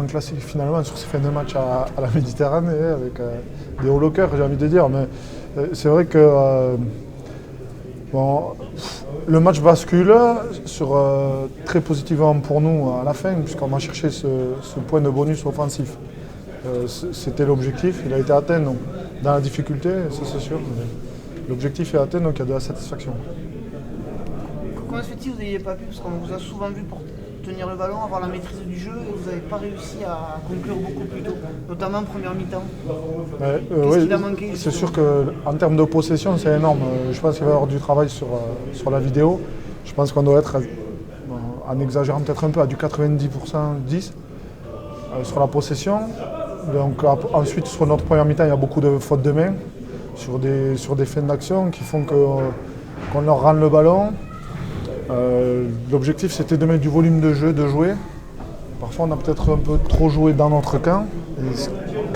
classique finalement sur ces fins de match à la Méditerranée, avec des hauts cœurs, j'ai envie de dire. Mais c'est vrai que le match bascule très positivement pour nous à la fin, puisqu'on va chercher ce point de bonus offensif. C'était l'objectif, il a été atteint donc, dans la difficulté, ça c'est sûr. L'objectif est atteint, donc il y a de la satisfaction. Comment se fait-il que vous n'ayez pas pu, parce qu'on vous a souvent vu pour tenir le ballon, avoir la maîtrise du jeu, et vous n'avez pas réussi à conclure beaucoup plus tôt, notamment en première mi-temps? Qu'est-ce qu'il a manqué? C'est sûr qu'en termes de possession, c'est énorme. Je pense qu'il va y avoir du travail sur la vidéo. Je pense qu'on doit être, en exagérant peut-être un peu, à du 90% 10 sur la possession. Donc, ensuite, sur notre première mi-temps, il y a beaucoup de fautes de main sur des fins d'action qui font qu'on leur rende le ballon. L'objectif, c'était de mettre du volume de jeu, de jouer. Parfois, on a peut-être un peu trop joué dans notre camp.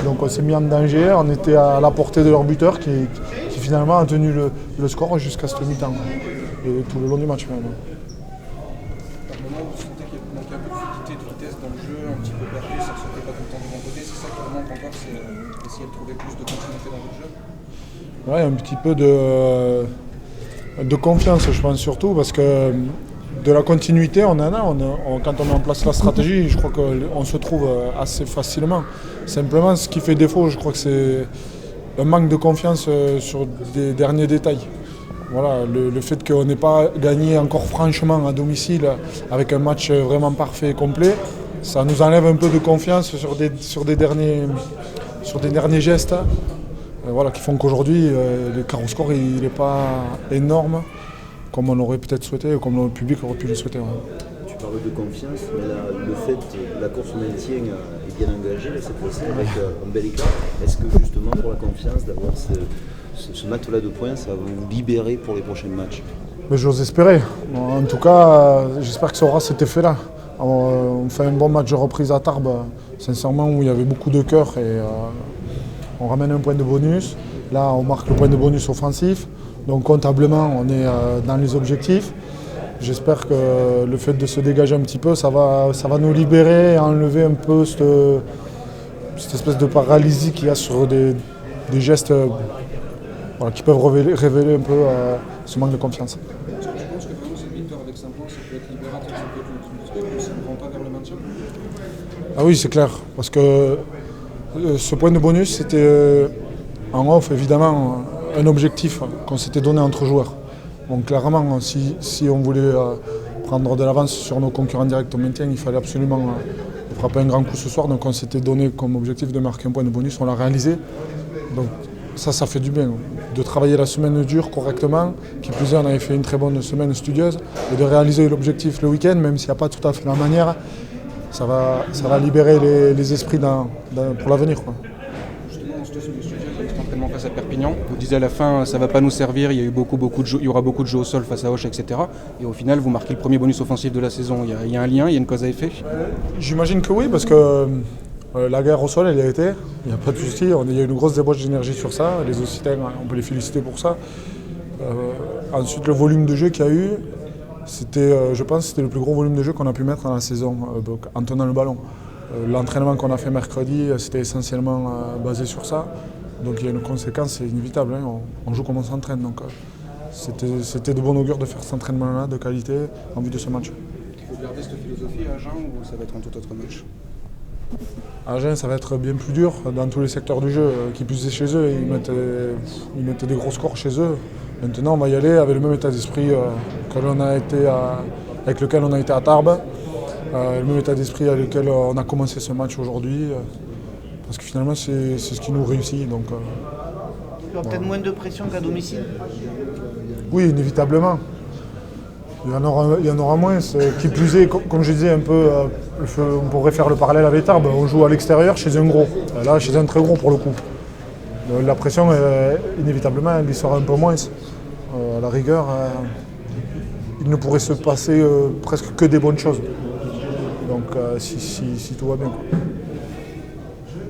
Donc, on s'est mis en danger. On était à la portée de leur buteur qui finalement a tenu le score jusqu'à cette mi-temps. Et tout le long du match même. Par moment, vous sentez qu'il manquait un peu de fluidité, de vitesse dans le jeu, un petit peu perdu, ça ne sortait pas tout le temps du bon côté. C'est ça qui vous manque encore, c'est essayer de trouver plus de continuité dans votre jeu? Oui, un petit peu de confiance, je pense surtout, parce que de la continuité, on en a. Quand on met en place la stratégie, je crois qu'on se trouve assez facilement. Simplement, ce qui fait défaut, je crois que c'est un manque de confiance sur des derniers détails. Voilà, le fait qu'on n'ait pas gagné encore franchement à domicile avec un match vraiment parfait et complet, ça nous enlève un peu de confiance sur des derniers gestes. Voilà, qui font qu'aujourd'hui, le carreau score il n'est pas énorme comme on aurait peut-être souhaité, ou comme le public aurait pu le souhaiter. Ouais. Tu parles de confiance, mais là, le fait que la course au maintien est bien engagée cette fois-ci avec un bel écart. Est-ce que justement pour la confiance d'avoir ce match-là de points, ça va vous libérer pour les prochains matchs? Mais j'ose espérer. En tout cas, j'espère que ça aura cet effet-là. On fait un bon match de reprise à Tarbes, sincèrement, où il y avait beaucoup de cœur et on ramène un point de bonus. Là, on marque le point de bonus offensif. Donc comptablement, on est dans les objectifs. J'espère que le fait de se dégager un petit peu, ça va nous libérer et enlever un peu cette espèce de paralysie qu'il y a sur des gestes qui peuvent révéler un peu ce manque de confiance. Est-ce que tu penses que vraiment cette victoire avec 5 points, ça peut être libérateur, ça peut être ça ne rend pas vers le maintien? Ah oui, c'est clair. Parce que ce point de bonus, c'était en off, évidemment, un objectif qu'on s'était donné entre joueurs. Donc clairement, si on voulait prendre de l'avance sur nos concurrents directs au maintien, il fallait absolument frapper un grand coup ce soir. Donc on s'était donné comme objectif de marquer un point de bonus, on l'a réalisé. Donc ça fait du bien. De travailler la semaine dure correctement, qui plus est, on avait fait une très bonne semaine studieuse, et de réaliser l'objectif le week-end, même s'il n'y a pas tout à fait la manière, ça va libérer les esprits pour l'avenir. Justement, on se touche le sujet de votre entraînement face à Perpignan. Vous disiez à la fin, ça ne va pas nous servir, il y aura beaucoup de jeux au sol face à Auch, etc. Et au final, vous marquez le premier bonus offensif de la saison. Il y a un lien, il y a une cause à effet? J'imagine que oui, parce que la guerre au sol, elle y a été. Il n'y a pas de souci, il y a eu une grosse débauche d'énergie sur ça. Les Occitans, on peut les féliciter pour ça. Ensuite, le volume de jeu qu'il y a eu, je pense que c'était le plus gros volume de jeu qu'on a pu mettre dans la saison en tenant le ballon. L'entraînement qu'on a fait mercredi, c'était essentiellement basé sur ça. Donc il y a une conséquence, c'est inévitable. Hein. On joue comme on s'entraîne. Donc c'était de bon augure de faire cet entraînement-là de qualité en vue de ce match. Il faut garder cette philosophie à Agen ou ça va être un tout autre match? À Agen, ça va être bien plus dur dans tous les secteurs du jeu. Qui plus est chez eux, ils mettent des gros scores chez eux. Maintenant, on va y aller avec le même état d'esprit avec lequel on a été à Tarbes. Le même état d'esprit avec lequel on a commencé ce match aujourd'hui. Parce que finalement, c'est ce qui nous réussit. Donc, il y aura peut-être moins de pression qu'à domicile? Oui, inévitablement. Il y en aura moins. Qui plus est, comme je disais un peu, on pourrait faire le parallèle avec Tarbes. On joue à l'extérieur chez un gros. Là, chez un très gros pour le coup. La pression, inévitablement, elle y sera un peu moins. À la rigueur, il ne pourrait se passer presque que des bonnes choses. Donc, si tout va bien.